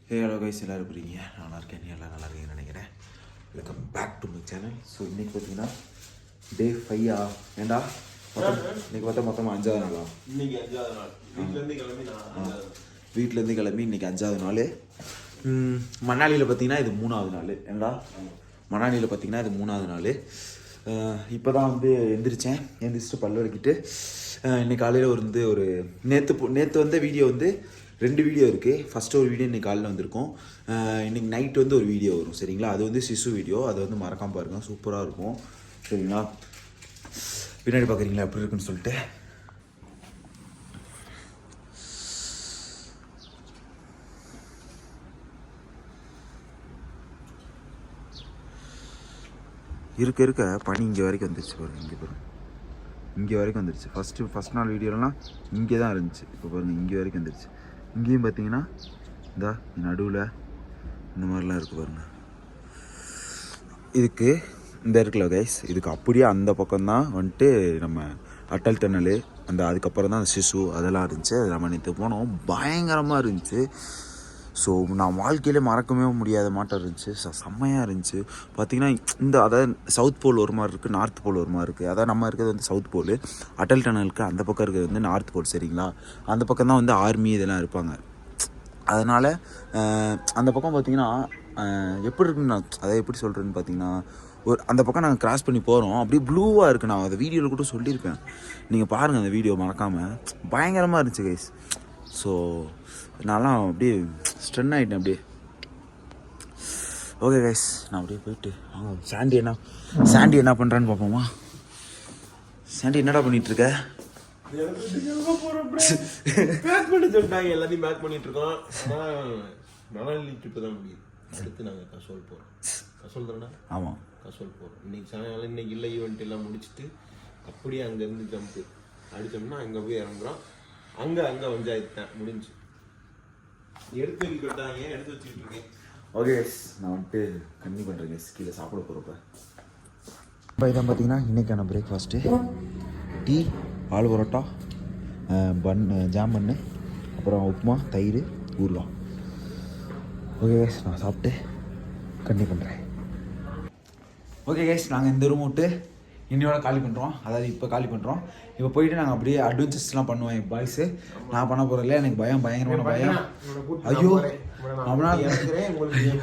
Hello guys, எல்லோரும் இருக்கிறீங்க? நல்லா இருக்கேன், நீ எல்லாம் நல்லா இருக்கீங்கன்னு நினைக்கிறேன். Welcome back to my channel. So இன்றைக்கி பார்த்தீங்கன்னா டே 5 ஏண்டா இன்றைக்கி மொத்தமாக 5வது நாளா? இன்றைக்கி 5வது நாள். வீட்டிலேருந்து கிளம்பி இன்றைக்கி 5வது நாள். மணாலியில் பார்த்தீங்கன்னா இது 3வது நாள். ஏண்டா மணாலியில் பார்த்தீங்கன்னா இது 3வது நாள். இப்போ தான் எந்திரிச்சிட்டு பல் வலிக்கிட்டு இன்றைக்கி காலையில் ஒரு நேற்று வந்த வீடியோ 2 வீடியோ இருக்குது. ஃபஸ்ட்டு ஒரு வீடியோ இன்றைக்கி காலையில் வந்திருக்கும். இன்றைக்கி நைட் ஒரு வீடியோ வரும், சரிங்களா? அது சிசு வீடியோ. அதை மறக்காமல் பாருங்கள், சூப்பராக இருக்கும், சரிங்களா? பின்னாடி பார்க்குறீங்களா எப்படி இருக்குன்னு சொல்லிட்டு. இருக்க பனி இங்கே வரைக்கும் வந்துருச்சு பாருங்கள். இங்கே வரைக்கும் வந்துருச்சு. ஃபஸ்ட் நாள் வீடியோலாம் இங்கே தான் இருந்துச்சு. இப்போ பாருங்கள் இங்கே வரைக்கும் வந்துருச்சு. இங்கேயும் பார்த்தீங்கன்னா இந்த நடுவில் இந்த மாதிரிலாம் இருக்குது பாருங்கள். இதுக்கு இந்த இருக்குல்ல கைஸ், இதுக்கு அப்படியே அந்த பக்கம்தான் நம்ம அட்டல் டனல், அதுக்கப்புறம் தான் அந்த சிசு அதெல்லாம் இருந்துச்சு. அது நம்ம நேற்று போனோம், பயங்கரமாக இருந்துச்சு. ஸோ நான் வாழ்க்கையிலே மறக்கவே முடியாத மாட்டம் இருந்துச்சு. செம்மையாக இருந்துச்சு. பார்த்திங்கன்னா அதாவது சவுத் போல் ஒரு மாதிரி இருக்குது, நார்த் போல் ஒரு மாதிரி இருக்குது. அதாவது நம்ம இருக்கிறது சவுத் போல், அட்டல் டனலுக்கு அந்த பக்கம் இருக்கிறது நார்த் போல், சரிங்களா? அந்த பக்கம் தான் ஆர்மி இதெல்லாம் இருப்பாங்க. அதனால் அந்த பக்கம் பார்த்திங்கன்னா எப்படி இருக்குன்னு அதை எப்படி சொல்கிறேன்னு பார்த்தீங்கன்னா, அந்த பக்கம் நாங்கள் கிராஸ் பண்ணி போகிறோம், அப்படியே ப்ளூவாக இருக்குது. நான் அதை வீடியோவில் கூட சொல்லியிருப்பேன், நீங்கள் பாருங்கள் அந்த வீடியோ மறக்காமல். பயங்கரமாக இருந்துச்சு கைஸ். ஸோ நான்லாம் அப்படியே ஸ்டன் ஆகிட்டேன் அப்படியே. ஓகே கைஸ், நான் அப்படியே போயிட்டு சாண்டி என்ன பண்ணுறான்னு பார்ப்போமா? சாண்டி என்னடா பண்ணிகிட்ருக்க? எல்லாத்தையும் பேக் பண்ணிட்டு இருக்கோம். மணாலி ட்ரிப்பு தான் முடியுது. அடுத்து நாங்கள் கசோல் போகிறோம். கசோல் தானே? ஆமாம், கசோல் போகிறோம். இன்னைக்கு இல்லை ஈவெண்ட் எல்லாம் முடிச்சுட்டு அப்படியே அங்கேருந்து ஜம்ப்பு அடித்தோம்னா அங்கே போய் இறங்குறோம். அங்கே பஞ்சாயத்து தான் முடிஞ்சு. எடுத்து வச்சுக்கிட்டு இருக்கேன். ஓகே கைஸ், நான் கம்மி பண்ணுறேன் கைஸ். கீழே சாப்பிட போகிறப்ப இப்போ இதான் பார்த்தீங்கன்னா இன்றைக்கான breakfast. Tea, aloo parotta, jam பண்ணு, அப்புறம் உப்புமா, தயிர், ஊறுகாய். ஓகே கைஸ், நான் சாப்பிட்டு கண்டினியூ பண்ணுறேன். ஓகே கைஸ், நாங்கள் இந்த ரூம் விட்டு இன்னையோட காலி பண்ணுறோம். அதாவது இப்போ காலி பண்ணுறோம். இப்போ போயிட்டு நாங்கள் அப்படியே அட்வென்ச்சர்ஸ்லாம் பண்ணுவோம். என் பாய்ஸு நான் பண்ண போகிறதில்ல, எனக்கு பயங்கரமான பயம். ஐயோ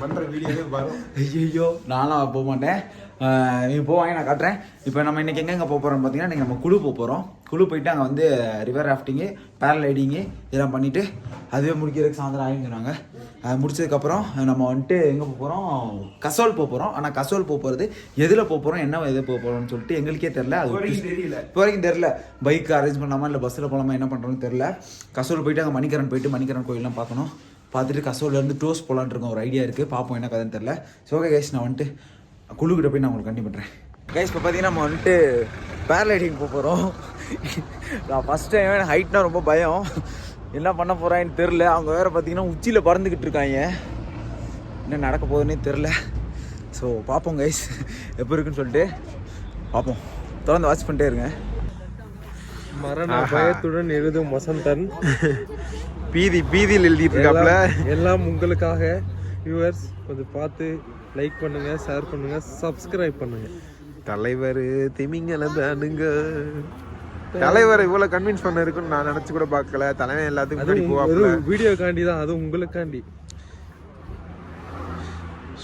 பண்ணுற வீடியோ ஐயோ நானும் போக மாட்டேன். நீங்கள் போவாங்க, நான் காட்டுறேன். இப்போ நம்ம இன்றைக்கி எங்கே போக போகிறோம்னு பார்த்தீங்கன்னா, இன்றைக்கி நம்ம குழு போக போகிறோம். குழு போயிட்டு அங்கே ரிவர் ராஃப்டிங்கு, பேரலைடிங்கு இதெல்லாம் பண்ணிவிட்டு அதுவே முடிக்கிறதுக்கு சாயந்தரம் ஆகின்னு சொன்னாங்க. அது முடிச்சதுக்கப்புறம் நம்ம எங்கே போக போகிறோம்? கசோல் போக போகிறோம். ஆனால் கசோல் போகிறது எதில் போக போகிறோம், என்ன எது போக போகிறோம்னு சொல்லிட்டு எங்களுக்கே தெரில. அது இப்போ வரைக்கும் தெரில. பைக் அரேஞ்ச் பண்ணலாமா இல்லை பஸ்ஸில் போகலாமா, என்ன பண்ணுறோன்னு தெரில. கசோல் போயிட்டு அங்கே மணிக்கரன் கோயிலெலாம் பார்க்கணும். பார்த்துட்டு கசோல்லேருந்து டோஸ் போகலான்னு இருக்கோம். ஒரு ஐடியா இருக்குது, பார்ப்போம் என்ன கதைன்னு தெரில. ஸோ ஓகே கைஸ், நான் குழுக்கிட்ட போய் நான் உங்களுக்கு கண்டிப்பாக பண்ணுறேன். கைஸ், இப்போ பார்த்தீங்கன்னா நம்ம பேரலைடிங் போக போகிறோம். நான் ஃபஸ்ட் டைம் எனக்கு ஹைட்னால் ரொம்ப பயம். என்ன பண்ண போகிறான்னு தெரில. அவங்க வேறு பார்த்தீங்கன்னா உச்சியில் பறந்துக்கிட்டு இருக்காங்க. என்ன நடக்க போகுதுன்னே தெரில. ஸோ பார்ப்போம் கைஸ், எப்போ இருக்குன்னு சொல்லிட்டு பார்ப்போம். தொடர்ந்து வாட்ச் பண்ணிட்டே இருங்க. மரண பயத்துடன் எழுதும் வசந்தன் பீதியில் எழுதிட்டு இருக்காப்ல. எல்லாம் உங்களுக்காக. வியூவர்ஸ் கொஞ்சம் பார்த்து லைக் பண்ணுங்க, ஷேர் பண்ணுங்க, சப்ஸ்கிரைப் பண்ணுங்க. தலைவர் திமிங்கலதானுங்க. தலைவர் இவ்வளவு கன்வின்ஸ் பண்ண இருக்குன்னு நான் நினைச்சு கூட பார்க்கல. தலைவன் எல்லாத்துக்கும் வீடியோ காண்டி தான், அதுவும் உங்களுக்காண்டி.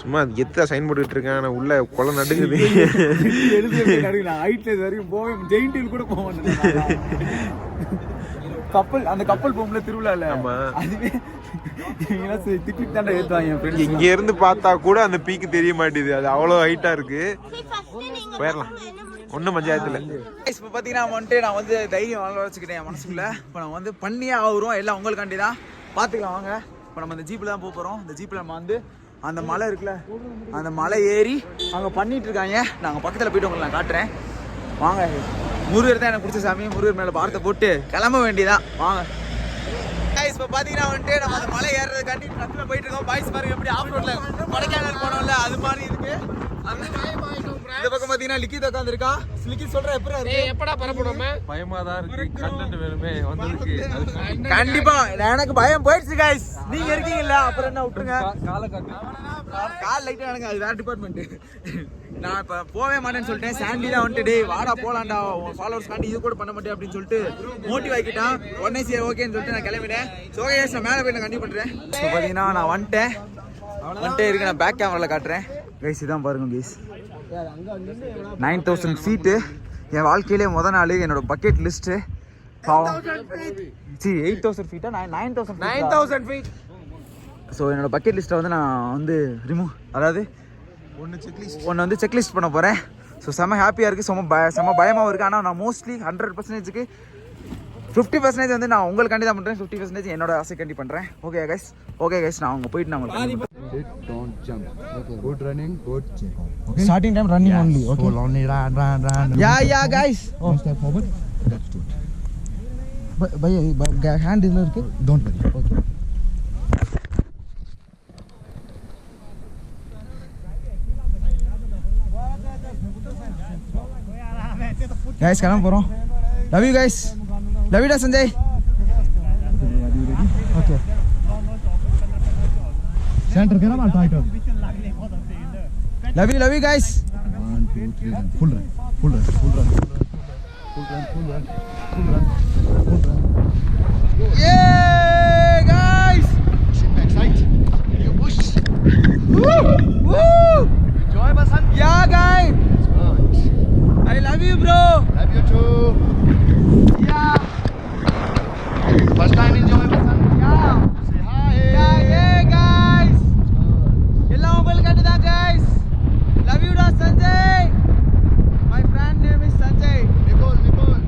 சும்மா எத்தா சைன் போட்டுட்டு இருக்கேன், ஆனா உள்ள கொலை நடுங்குது. ஹைட்ல இது வரைக்கும் போவேன், ஜெயின்டில் கூட போக மாட்டேன். அந்த கப்பல் போகும்ல திருவிழால, அதுவே திட்டிட்டு தான் ஏற்றுவாங்க. இங்க இருந்து பார்த்தா கூட அந்த பீக்கு தெரிய மாட்டேது, அது அவ்வளோ ஹைட்டா இருக்கு. போயிடலாம், ஒன்றும் பஞ்சாயத்துல. இப்போ பார்த்தீங்கன்னா நான் தைரியம் வளர வச்சுக்கிட்டேன் என் மனசுக்குள்ள. இப்போ நம்ம பண்ணியே ஆகுறோம், எல்லாம் உங்களுக்காண்டி தான். பார்த்துக்கலாம் வாங்க. இப்போ நம்ம இந்த ஜீப்பில் தான் போக போகிறோம். இந்த ஜீப்பில் நம்ம அந்த மலை இருக்குல்ல, அந்த மலை ஏறி அங்கே பண்ணிட்டு இருக்காங்க. நாங்கள் பக்கத்தில் போயிட்டு உங்களுக்கு நான் காட்டுறேன் வாங்க. முருகர் தான் எனக்கு பிடிச்ச சாமி. முருகர் மேலே பாரத்தை போட்டு கிளம்ப வேண்டியதான் வாங்க. இப்போ பார்த்தீங்கன்னா நம்ம அந்த மலை ஏறுறதுக்காண்டி நடுவில் போயிட்டு இருக்கோம். பாய்ஸ் பாருங்க எப்படி ஆஃப் ரோட்ல கொடைக்கானல் போனோம்ல, அது மாதிரி இருக்கு. அந்த இந்த பக்கம் பாத்தீங்கன்னா லிக்கி உட்கார்ந்து இருக்கா. லிக்கி சொல்ற எப்பறா இருக்கு? எப்படா பரப்பணுமே? பயமா தான் இருக்கு. கண்டென்ட் வேணுமே வந்ததுக்கு. கண்டிப்பா எனக்கு பயம் போயிடுச்சு गाइस. நீங்க இருக்கீங்கல்ல அப்புறம் என்ன விட்டுருங்க. கால காட்டு. கால் லைட்டா எனக்கு அது வேற டிபார்ட்மெண்ட். நான் இப்ப போவே மாட்டேன்னு சொல்லிட்டேன். சாண்டி தான் வந்துட்டு டேய் வாடா போலாம்டா உன் ஃபாலோவர்ஸ் காண்டி இது கூட பண்ண மாட்டேன் அப்படின்னு சொல்லிட்டு மோட்டிவ் ஆக்கிட்டான். உடனே சரி ஓகேன்னு சொல்லிட்டு நான் கிளம்பிட்டேன். சோ गाइस நான் மேல போய் நான் கண்டிப்பா பண்றேன். சோ பாத்தீங்கன்னா நான் வந்துட்டேன் இருக்கு. நான் பேக் கேமரால காட்டுறேன் गाइस. இதான் பாருங்க गाइस 9000 ஃபீட். என் வாழ்க்கையிலே முத நாள் என்னோட பக்கெட் லிஸ்ட். 8000 ஃபீட்டா 9000 ஃபீட். ஸோ என்னோட பக்கெட் லிஸ்ட்டை வந்து நான் வந்து அதாவது ஒன்று வந்து செக்லிஸ்ட் பண்ண போகிறேன். ஸோ செம்ம ஹாப்பியாக இருக்குது, செம்ம பயமாகவும் இருக்குது. ஆனால் நான் மோஸ்ட்லி 100%க்கு 50% வந்து நான் உங்களுக்காண்டி தான் பண்ணுறேன், 50% என்னோட ஆசைக்காண்டி பண்ணுறேன். ஓகே கைஸ் நான் அவங்க போயிட்டு நான் உங்களுக்கு Don't jump. Okay. Good running, good check. okay. Starting time running only. Okay. So only run. Yeah guys. One step forward. That's good. But hand is okay. Don't worry. Okay. Guys, kalam porom. Love you guys. Love you da Sanjay. Okay. Center kera mal tighter. Love you guys. 1, 2, 3 run. Full run. Yeah guys. Sit back side. You push. Woo! Enjoy Basan. Yeah guys. Good. I love you bro. Love you too. Yeah. First time enjoy Basan. Yeah. Say hi. Yeah guys. எல்லாம் உங்களுக்காண்டி தான் guys. Love you da Sanjay. My friend name is Sanjay. Nicole. Nicole.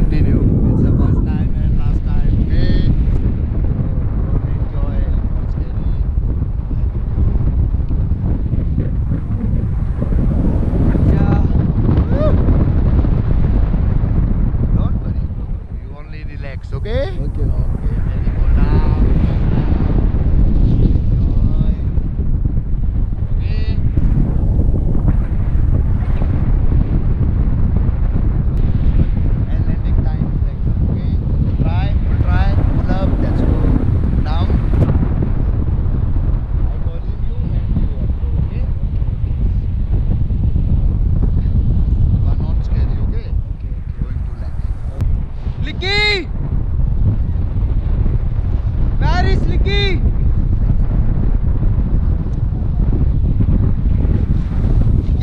continue. It's the first time and last time, okay? So, enjoy, not scary. Don't worry, you only relax, okay? Okay. Okay, very good. Now, enjoy. Okay? And landing time, flexion, okay? Try, pull up, that's good. Down. I calling you and you also, okay? You are not scary, okay? Okay. Going to land. Licky! Where is Licky?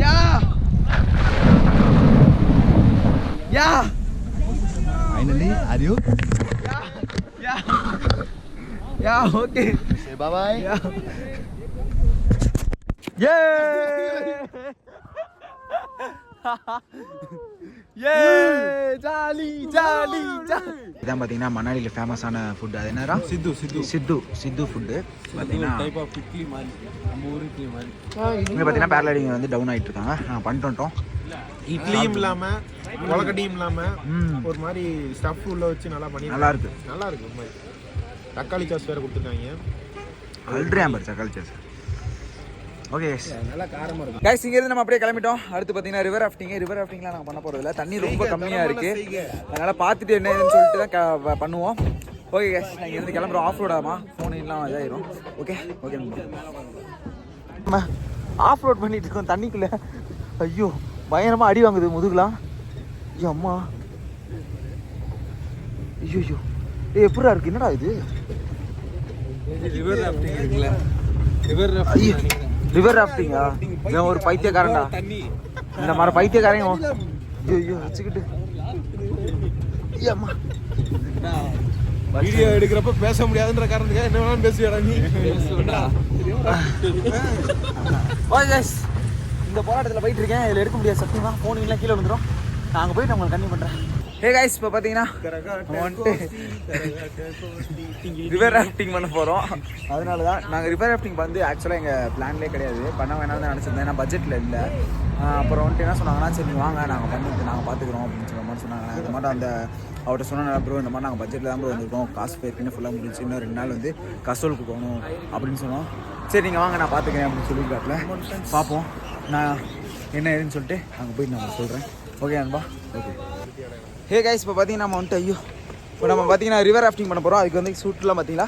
Yeah! Yeah! Finally, are you? Yeah! Yeah, okay. Say bye-bye. Yeah. Yay! Yay! Jolly, jolly, jolly. இதான் பார்த்தீங்கன்னா மணாலியில் ஃபேமஸான food அது என்னடா சித்து food பார்த்தீங்கன்னா type of idli மாதிரி நம்ம ஊர் இட்லி மாதிரி இங்கே பார்த்தீங்கன்னா பேரலைடிங் வந்து டவுன் ஆகிட்டு இருக்காங்க நான் பண்ணிட்டு வந்துட்டோம். இட்லியும் இல்லாம கொலக்கட்டியும் இல்லாம ஒரு மாதிரி ஸ்டஃப் உள்ள வச்சு நல்லா பண்ணி நல்லா இருக்கு. நல்லா இருக்கு ஒரு மாதிரி. தக்காளி சாஸ் வேற கொடுத்துருக்காங்க. அல்ட்ரேம் பர் தக்காளி சாஸ். ஓகே நல்லா காரமா இருக்கும். கைஸ் இங்கேருந்து நம்ம அப்படியே கிளம்பிட்டோம். அடுத்து பார்த்தீங்கன்னா ரிவர் ராஃப்டிங்லாம் நாங்கள் பண்ண போகிறதில்ல. தண்ணி ரொம்ப கம்மியாக இருக்குது. அதனால் பார்த்துட்டு என்ன ஏதுன்னு சொல்லிட்டு தான் பண்ணுவோம். ஓகே கைஸ் நான் இங்கேருந்து கிளம்புறோம். ஆஃப் ரோடாமா ஃபோனெல்லாம் இதாயிரும். ஓகே ஓகே நம்ம ஆஃப் ரோட் பண்ணிட்டு இருக்கோம் தண்ணிக்குள்ளே. ஐயோ பயங்கரமாக அடி வாங்குது முதுகுலாம். ஐயோ அம்மா ஐயோ ஐயோ எப்படா இருக்கு என்னடா இது? ரிவர் ராஃப்டிங் இருக்குல்ல, ரிவர் ஐயோ ராஃப்டிங் ரிவர் ராஃப்டிங்கா? இவன் ஒரு பைத்தியக்காரன்டா. தண்ணி இந்த மாதிரி பைத்தியக்காரங்க ஐயோ ஐயோ வச்சுக்கிட்டு அம்மா வீடியோ எடுக்கிறப்ப பேச முடியாதுன்ற காரணத்துக்காக என்ன வேணாலும் பேசுவியாடா நீ? ஓகே கைஸ் இந்த போராட்டத்தில் போயிட்டு இருக்கேன். இதில் எடுக்க முடியாது சத்தியமா. ஃபோனுங்கெல்லாம் கீழே வந்துடும். நான் அங்கே போயிட்டு உங்களுக்கு கண்டினியூ பண்ணுறேன். ஹே கைஸ் இப்போ பார்த்தீங்கன்னா வந்துட்டு ரிவர் ராஃப்டிங் பண்ண போகிறோம். அதனால தான் நாங்கள் ரிவர் ராஃப்டிங் வந்து ஆக்சுவலாக எங்கள் பிளான்லேயே கிடையாது. பண்ண வேணாம் தான் நினச்சிருந்தேன். ஏன்னா பட்ஜெட்டில் இல்லை. அப்புறம் வந்துட்டு என்ன சொன்னாங்கன்னா சரி வாங்க நாங்கள் பண்ணிட்டு நாங்கள் பார்த்துக்குறோம் அப்படின்னு சொல்கிற மாதிரி சொன்னாங்க. இந்த மாதிரி அந்த அவர்கிட்ட சொன்னால் ப்ரோ இந்த மாதிரி நாங்கள் பட்ஜெட்டில் தான் ப்ரோ வந்திருக்கோம். காசு போயிருக்குன்னு ஃபுல்லாக முடிச்சு இன்னும் 2 நாள் வந்து கசோலுக்கு போகணும் அப்படின்னு சொன்னோம். சரி நீங்கள் வாங்க நான் பார்த்துக்கிறேன் அப்படின்னு சொல்லியிருக்காப்புல. பார்ப்போம் நான் என்ன ஏதுன்னு சொல்லிட்டு அங்கே போய் நான் சொல்கிறேன். ஓகே அன்பா ஓகே. ஹே கைஸ் இப்போ பார்த்தீங்கன்னா நம்ம வந்துட்டு ஐயோ இப்போ நம்ம பார்த்தீங்கன்னா ரிவர் ராஃப்டிங் பண்ண போகிறோம். அதுக்கு வந்து சூட்லாம் பார்த்தீங்களா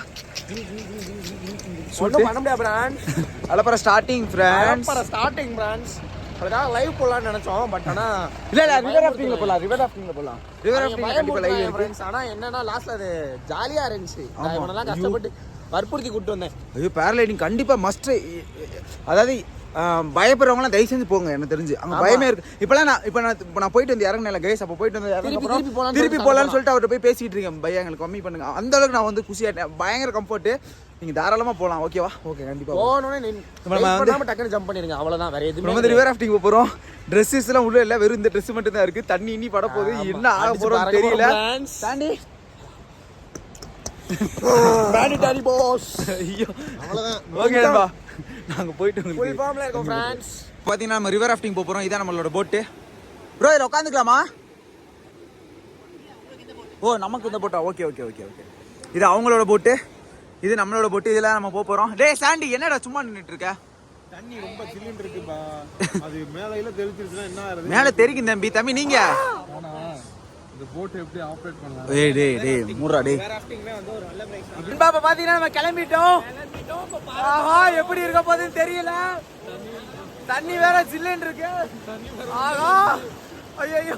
ஒன்றும் பண்ண முடியாது ஃப்ரெண்ட்ஸ். அப்புறம் ஸ்டார்டிங் ஃப்ரெண்ட்ஸ் ஸ்டார்டிங் ஃப்ரெண்ட்ஸ் அதுக்காக லைவ் போடலாம்னு நினைச்சோம். பட் ஆனால் இல்லை ரிவர் ராஃப்டிங்கில் போகலாம். ரிவர் ராஃப்டிங் கண்டிப்பாக லைவ் இருக்கு. ஆனால் என்னன்னா லாஸ்ட்ல அது ஜாலியாக இருந்துச்சு. இவனெல்லாம் கஷ்டப்பட்டு வற்புறுத்தி கூப்பிட்டு வந்தேன். ஐயோ பேரலைடிங் கண்டிப்பாக மஸ்ட். அதாவது பயப்படுறவங்களாம் தயவு செஞ்சு போங்க. எனக்கு தெரிஞ்சு அங்கே பயமே இருக்கு. இப்போலாம் நான் போயிட்டு வந்து இறங்கினேன் கைஸ். அப்போ போயிட்டு வந்து திருப்பி போகலான்னு சொல்லிட்டு அவர்கிட்ட போய் பேசிட்டு இருக்கேன். பையன் எங்களுக்கு கம்மி பண்ணுங்க. அந்த அளவுக்கு நான் வந்து குஷியாட்டேன். பயங்கர கம்ஃபர்ட்டு. நீங்கள் தாராளமாக போகலாம். ஓகேவா? ஓகே கண்டிப்பாக போகணுன்னு டக்குன்னு ஜம்ப் பண்ணிடுங்க. அவ்வளோதான் வேற எதுவும். வந்து ரிவர் ராஃப்டிங் போகிறோம். ட்ரெஸ்ஸஸ்லாம் உள்ள இல்லை. வெறும் இந்த ட்ரெஸ் மட்டும் தான் இருக்குது. தண்ணி இனி பட போகுது. என்ன ஆக போகிறோம் தெரியல. தாண்டி மேனிடரி பாஸ். ஐயோ அவ்வளோதான். ஓகேப்பா நாங்கள் போயிட்டு ஃபுல் ஃபார்ம்ல இருக்கோம் ஃப்ரெண்ட்ஸ். பார்த்தீங்கன்னா நம்ம ரிவர் ராஃப்டிங் போகிறோம். இதான் நம்மளோட போட்டு. ப்ரோ இதில் உட்காந்துக்கலாமா? ஓ நமக்கு இந்த போட்டா? Okay okay okay okay. இது அவங்களோட போட்டு, இது நம்மளோட போட்டு. இதில் நம்ம போகிறோம். டே சாண்டி என்னடா சும்மா நின்றுட்டு இருக்க? தண்ணி ரொம்ப சில்லுன்னு இருக்குப்பா. அது மேலையில தெரிஞ்சிருச்சுன்னா என்ன ஆகுது? மேலே தெரிக்கும் தம்பி. தம்பி நீங்கள் இந்த போட் எப்படி ஆப்ரேட் பண்ணலாம்? டேய் மூடுறா டேய். பாப்பா பாத்தீங்கன்னா நம்ம கிளம்பிட்டோம். ஆஹா எப்படி இருக்க போகுதுன்னு தெரியல. தண்ணி வேற சில்லுன்னு இருக்கு. ஆஹா ஐயோ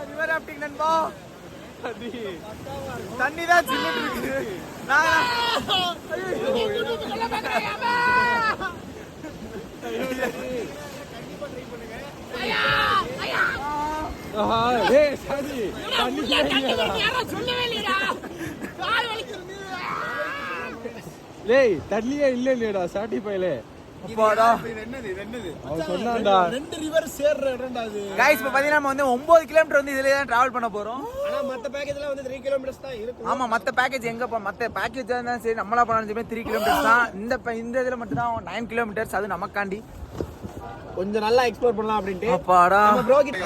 ரிவர் ராஃப்டிங் நண்பா. தண்ணி தான் சில்லுன்னு இருக்கு. ஏய் சாதி லேய் தண்ணியே இல்லையேடா சாட்டி பையலே அப்பாடா அவன் சொன்னான்டா गाइस இப்போ பாத்தீங்கன்னா நம்ம வந்து 9 கிலோமீட்டர் வந்து இதுலயே தான் டிராவல் பண்ண போறோம். ஆனா மத்த பேக்கேஜ்ல வந்து 3 கிலோமீட்டர்ஸ் தான் இருக்கும். ஆமா மத்த பேக்கேஜ் எங்க மத்த பேக்கேஜ் தான் சரி நம்மளா பண்ணாலும் 3 கிலோமீட்டர்ஸ் தான். இந்த இதுல மட்டும் தான் 9 கிலோமீட்டர்ஸ் அது நமக்காண்டி கொஞ்சம் நல்லா எக்ஸ்ப்ளோர் பண்ணலாம் அப்படினு. அப்பாடா நம்ம ப்ரோ கிட்ட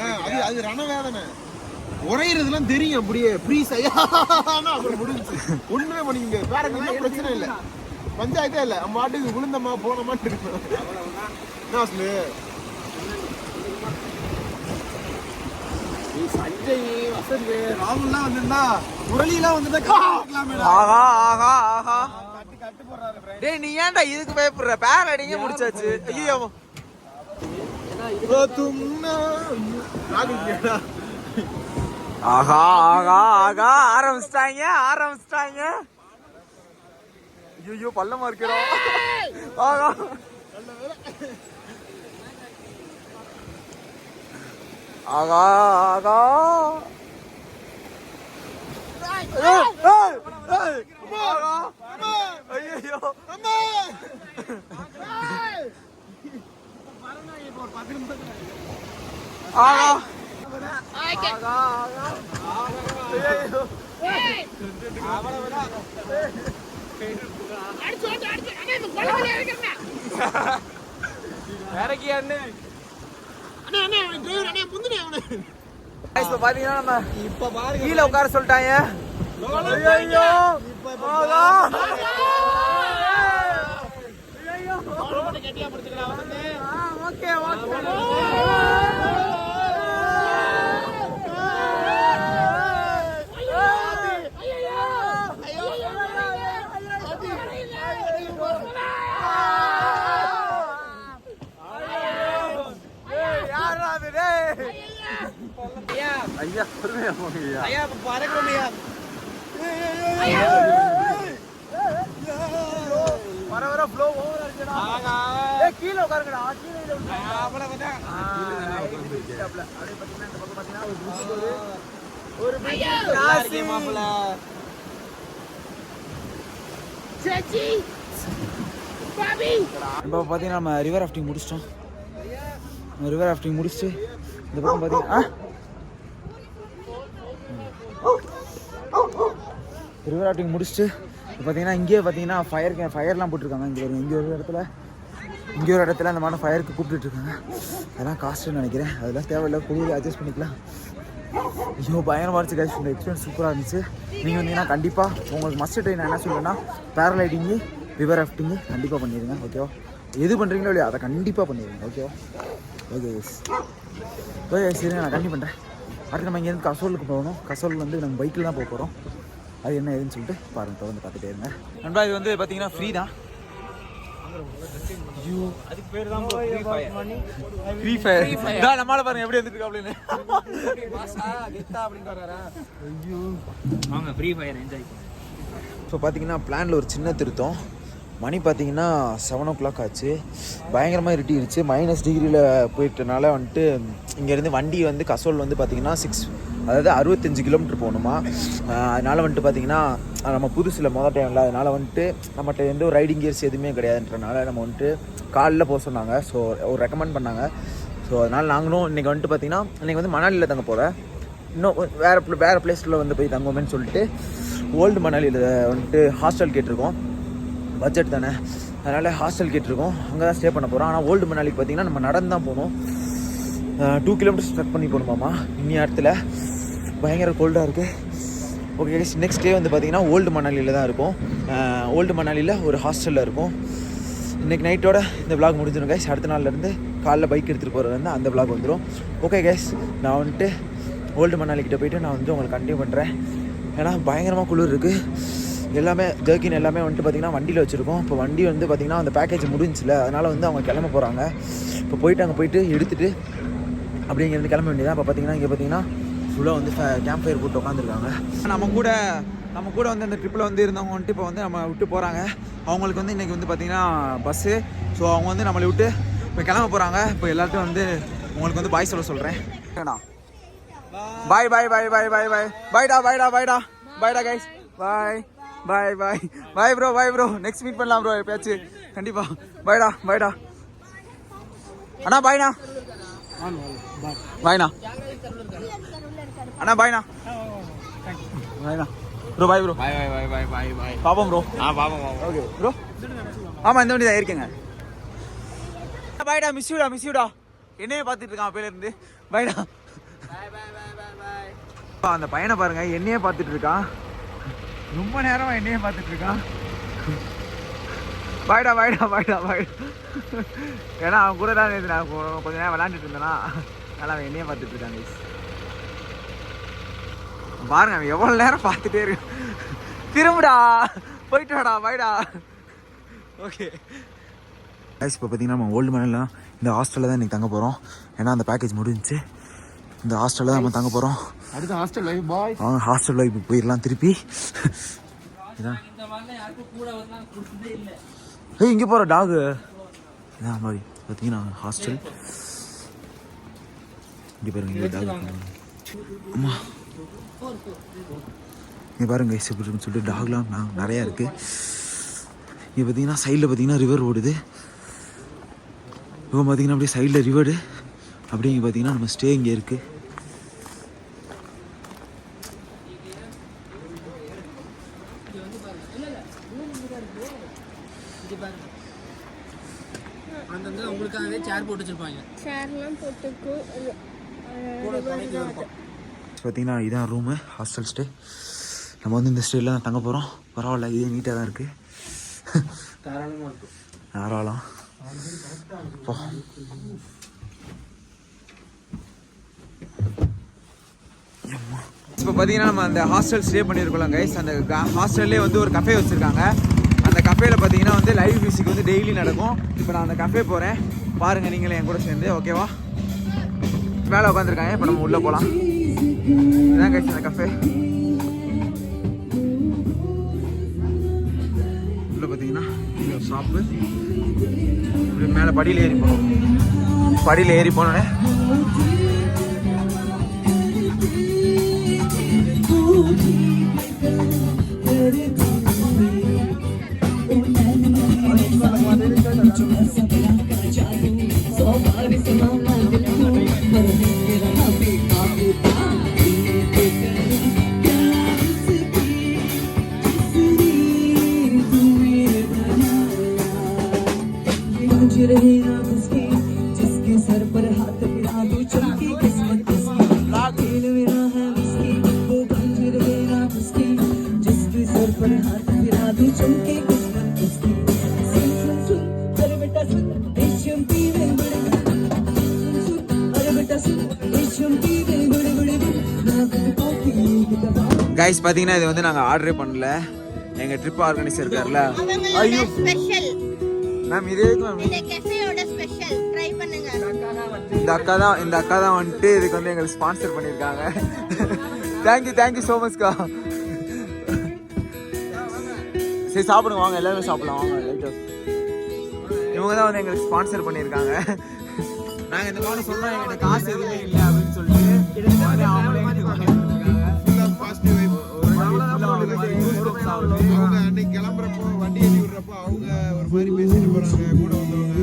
அது ரணவேதனை உரையிறதுலாம் தெரியும் அப்படியே ப்ரீஸ் ஐயா அப்புறம் முடிஞ்சு ஒண்ணுமே பண்ணிக்க வேற எதுவும் பிரச்சனை இல்லை பஞ்சாயத்தே இல்லை நம்ம பாட்டுக்கு விழுந்தமா போனமா இருக்கணும் என்ன சொல்லு சஞ்சய் வசந்த் ராகுல்லாம் வந்திருந்தா முரளிலாம் வந்துட்டா ஆஹா ஆஹா ஆஹா டேய் நீ ஏன்டா இதுக்கு பயப்படுற பேர் அடிங்க முடிச்சாச்சு ஐயோ ஆஹா ஆஹா ஆஹா ஆரம்பிச்சிட்டாங்க ஐயோ பள்ளமா இருக்கிறோம் ஆஹா ஆகா ஆகா ஐயோ ஆகா இறக்கி அண்ணே இப்ப பாத்தீங்கன்னா நம்ம இப்ப பாருங்க கீழே உட்கார சொல்லிட்டாங்க ஐயோ ஓகே ஐயா ஐயா பறக்கணும்யா வர ஃப்ளோ ஓவர் ஆச்சுடா ஏய் கீழ உட்காருங்கடா கீழ அவ்வளவுதான் அப்படியே பாத்தீங்கன்னா இந்த பக்கம் பாத்தீங்கன்னா ஒரு ராசி மாப்ள சேச்சி பாபி இப்போ பாத்தீங்கன்னா நம்ம ரிவர் ராஃப்டிங் முடிச்சிட்டோம் ரிவர் ராஃப்டிங் முடிச்சிட்டு இந்த பக்கம் பாத்தீங்கன்னா ரிவர் ராஃப்டிங் முடிச்சுட்டு இப்போ பார்த்தீங்கன்னா இங்கேயே பார்த்தீங்கன்னா ஃபயர்லாம் போட்டிருக்காங்க. இங்கே ஒரு இடத்துல அந்த மாதிரி ஃபயருக்கு கூப்பிட்டுருக்காங்க. அதெல்லாம் காஸ்ட்டுன்னு நினைக்கிறேன். அதெல்லாம் தேவையில்லை, குளிர் அட்ஜஸ்ட் பண்ணிக்கலாம். ஐயோ பயங்கரமாக இருந்துச்சு கைஸ். இந்த எக்ஸ்பீரியன்ஸ் சூப்பராக இருந்துச்சு. நீங்கள் வந்தீங்கன்னா கண்டிப்பாக உங்களுக்கு மஸ்ட் ட்ரை நான் என்ன சொல்லுவேன்னா பேரலைடிங்கு ரிவர் ராஃப்டிங்கு கண்டிப்பாக பண்ணிடுங்க. ஓகேவா? எது பண்ணுறீங்களோ இல்லையா அதை கண்டிப்பாக பண்ணிடுங்க. ஓகேவா? Okay guys. ஓகே சரி நான் கண்டிப்பாக பண்ணுறேன். அடுத்து நம்ம இங்கேருந்து கசோலுக்கு போகணும். கசோல் வந்து நம்ம பைக்கில் தான் போக போகிறோம். அது என்ன ஏதுன்னு சொல்லிட்டு பாருங்க, தொடர்ந்து பார்த்துட்டே இருங்க. நண்பா இது வந்து பார்த்தீங்கன்னா ஃப்ரீ தான். அதுக்கு பேர் தான் ஃப்ரீ ஃபயர். தான் நம்மளால பாருங்க எப்படி வந்துருக்கு அப்படின்னு. ஐயோ வாங்க ஃப்ரீ ஃபயர் என்ஜாய். ஸோ பார்த்தீங்கன்னா பிளானில் ஒரு சின்ன திருத்தம். மணி பார்த்தீங்கன்னா 7 o'clock ஆச்சு. பயங்கரமாக இருட்டிடுச்சு. -டிகிரியில் போயிட்டனால வந்துட்டு இங்கேருந்து வண்டி வந்து கசோல் வந்து பார்த்தீங்கன்னா 65 கிலோமீட்டர் போகணுமா. அதனால் வந்துட்டு பார்த்தீங்கன்னா நம்ம புதுசில் மொதல் டைமில் அதனால் வந்துட்டு நம்மகிட்ட எந்த ஒரு ரைடிங் கியர்ஸ் எதுவுமே கிடையாதுன்றனால நம்ம வந்துட்டு காலில் போக சொன்னாங்க. ஸோ ஒரு ரெக்கமெண்ட் பண்ணாங்க. ஸோ அதனால் நாங்களும் இன்றைக்கி வந்துட்டு பார்த்தீங்கன்னா இன்றைக்கி வந்து மணாலியில் தங்க போகிறேன். இன்னும் வேறு பிளேஸில் வந்து போய் தங்குவோமேன்னு சொல்லிட்டு ஓல்டு மணாலியில் வந்துட்டு ஹாஸ்டல் கேட்டிருக்கோம். பட்ஜெட் தானே, அதனால் ஹாஸ்டல் கேட்டிருக்கோம். அங்கே தான் ஸ்டே பண்ண போகிறோம். ஆனால் ஓல்டு மணாலிக்கு பார்த்தீங்கன்னா நம்ம நடந்து தான் போகணும். 2 கிலோமீட்டர்ஸ் ட்ரெக் பண்ணி போகணுமாம்மா. இன்னி இடத்துல பயங்கர கோல்டாக இருக்குது. ஓகே நெக்ஸ்ட் டே வந்து பார்த்திங்கன்னா ஓல்டு மணாலியில் தான் இருக்கும். ஓல்டு மணாலியில் ஒரு ஹாஸ்டலில் இருக்கும். இன்றைக்கி நைட்டோட இந்த விளாக் முடிஞ்சிடும் கைஸ். அடுத்த நாள்லேருந்து காலைல பைக் எடுத்துகிட்டு போகிறது அந்த விளாக் வந்துடும். ஓகே கைஸ் நான் வந்துட்டு ஓல்டு மணாலிக்கிட்ட போய்ட்டு நான் வந்து உங்களுக்கு கண்டினியூ பண்ணுறேன். ஏன்னா பயங்கரமாக குளிர் இருக்குது. எல்லாமே ஜர்க்கின் எல்லாமே வந்துட்டு பார்த்திங்கன்னா வண்டியில் வச்சுருக்கோம். இப்போ வண்டி வந்து பார்த்திங்கன்னா அந்த பேக்கேஜ் முடிஞ்சில்ல, அதனால் வந்து அவங்க கிளம்ப போகிறாங்க. இப்போ போயிட்டு அங்கே போயிட்டு எடுத்துகிட்டு அப்படிங்கிறது கிளம்ப வேண்டியதான். இப்போ பார்த்திங்கன்னா இங்கே பார்த்திங்கன்னா ஃபுல்லாக வந்து கேம்ப் ஃபயர் போட்டு உட்காந்துருக்காங்க. நம்ம கூட வந்து அந்த ட்ரிப்பில் வந்து இருந்தவங்க வந்துட்டு இப்போ வந்து நம்ம விட்டு போகிறாங்க. அவங்களுக்கு வந்து இன்றைக்கி வந்து பார்த்திங்கன்னா பஸ்ஸு. ஸோ அவங்க வந்து நம்மளை விட்டு இப்போ கிளம்ப போகிறாங்க. இப்போ எல்லாத்தையும் வந்து உங்களுக்கு வந்து பாய் சொல்ல சொல்கிறேன். பாய் பாய் பாய் பாய் பாய் பாய் பாய்டா பாய்டா பாய்டா பாய்டா கைஸ் பாய் பாய் பாய் பாய் ப்ரோ நெக்ஸ்ட் மீட் பண்ணலாம் ப்ரோ எப்பயாச்சு கண்டிப்பா பாய்டா பாய்டா அண்ணா பாய்ண்ணா பாய்ண்ணா அண்ணா பாய்ண்ணா பாய்ண்ணா ப்ரோ பாய் ப்ரோ பாய் பாப்போம் ப்ரோ பாப்போம் ஓகே ப்ரோ ஆமா இந்த வண்டி தான் இருக்கேங்க பாய்டா மிஸ் யூடா என்னையே பார்த்துட்டு இருக்கான் அப்பையில இருந்து பாய்டா அந்த பையனை பாருங்க என்னையே பார்த்துட்டு இருக்கான் ரொம்ப நேரமா என்னையே பார்த்துட்டு இருக்கான் பாய்டா ஏன்னா அவன் கூட தான் நான் கொஞ்ச நேரம் விளையாண்டுட்டு இருந்தேனா அதனால அவன் என்னையே பார்த்துட்டு இருக்கான் கைஸ் பாருங்க அவன் எவ்வளவு நேரம் பார்த்துட்டே இருக்கு திரும்புடா போயிட்டு வாடா பாய்டா ஓகே கைஸ் இப்போ பார்த்தீங்கன்னா நம்ம ஓல்டு மணலாம் இந்த ஹாஸ்டலில் தான் இன்றைக்கி தங்க போகிறோம் ஏன்னா அந்த பேக்கேஜ் முடிஞ்சிச்சு இந்த ஹாஸ்டலில் தான் நம்ம தங்க போகிறோம் அடுத்த ஹாஸ்டல் லைஃப் பாய் ஹாஸ்டல் லைஃப் போயிடலாம் திருப்பி இதான் ஏய் இங்கே போகிற டாகு இதான் மாதிரி பார்த்தீங்கன்னா ஹாஸ்டல் இங்கே பாருங்க இங்கே டாக் அம்மா இங்கே பாருங்க கைஸ் எப்படி இருக்குன்னு சொல்லிட்டு டாக்லாம் நிறையா இருக்குது இங்கே பார்த்தீங்கன்னா சைடில் பார்த்தீங்கன்னா ரிவர் ஓடுது இப்போ பார்த்தீங்கன்னா அப்படியே சைடில் ரிவர்டு அப்படியே இங்கே பார்த்தீங்கன்னா நம்ம ஸ்டே இங்கே இருக்குது உங்களுக்காகவே சேர் போட்டு வச்சிருப்பாங்க சேர்லாம் போட்டுக்கும் பார்த்தீங்கன்னா இதான் ரூமு ஹாஸ்டல் ஸ்டே நம்ம வந்து இந்த ஸ்டேயில் தான் தங்க போகிறோம் பரவாயில்ல இதே நீட்டாக தான் இருக்குது தாராளமாக இருக்கும் தாராளம் இப்போ பார்த்தீங்கன்னா நம்ம அந்த ஹாஸ்டல் ஸ்டே பண்ணியிருக்கோம் கைஸ் அந்த ஹாஸ்டல்லே வந்து ஒரு கஃபே வச்சுருக்காங்க அந்த கஃபேல பார்த்தீங்கன்னா வந்து லைவ் மியூசிக் வந்து டெய்லி நடக்கும் இப்போ நான் அந்த கஃபே போகிறேன் பாருங்கள் நீங்களே என் கூட சேர்ந்து ஓகேவா மேலே உட்காந்துருக்காங்க இப்போ நம்ம உள்ளே போகலாம் இதான் கைஸ் அந்த கஃபே உள்ளே பார்த்தீங்கன்னா ஷாப்பு இப்படி மேலே படியில் ஏறி போகணும் படியில் ஏறி போனோடனே जिसके सर पर हाथ फिरा दो चमकी किस्मत खेल मेरा है उसकी वो गंज मेरा उसकी जिसके सर पर हाथ फिरा दो चमकी किस्मत उसकी सुन सुन सुन अरे बेटा सुन देशम पीवे बड़े सुन अरे बेटा सुन देशम पीवे बड़े बड़े ना कॉफी दबा கைஸ் பார்த்தீங்கன்னா இது வந்து நாங்கள் ஆர்டரே பண்ணல எங்கள் ட்ரிப் ஆர்கனைசர் இருக்கார்ல ஐயோ ஸ்பெஷல் மேம் இதே இந்த கஃபேயோட ஸ்பெஷல் ட்ரை பண்ணுங்க இந்த அக்கா தான் வந்துட்டு இதுக்கு வந்து எங்களுக்கு ஸ்பான்சர் பண்ணியிருக்காங்க தேங்க்யூ ஸோ மச்க்கா சரி சாப்பிடுங்க வாங்க எல்லாருமே சாப்பிடலாம் வாங்க லைட்டாக இவங்க தான் வந்து எங்களுக்கு ஸ்பான்சர் பண்ணியிருக்காங்க நாங்கள் இந்த மாதிரி சொன்னோம் எங்கிட்ட காசு எதுவுமே இல்லை அப்படின்னு சொல்லிட்டு அவங்களே அவங்க அன்னைக்கு கிளம்புறப்போ வண்டி ஏற்றி விடுறப்போ அவங்க ஒரு மாதிரி பேசிட்டு போறாங்க கூட வந்தவங்க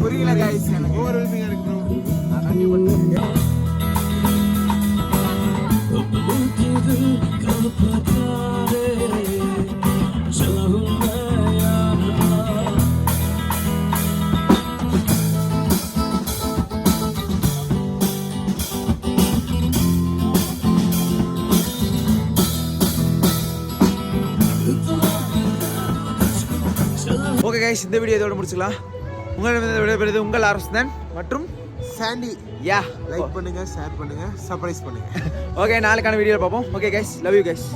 புரியல கைஸ் எனக்கு ஓவர்வெல்மிங்கா இருக்கு ஓகே கைஸ் இந்த வீடியோ இதோட முடிச்சுக்கலாம் உங்களிடம் விடைபெறுவது உங்கள் அரசன் மற்றும் சாண்டி யா லைக் பண்ணுங்க ஷேர் பண்ணுங்க சர்ப்ரைஸ் பண்ணுங்க ஓகே நாளைக்கான வீடியோ பார்ப்போம் okay guys love you guys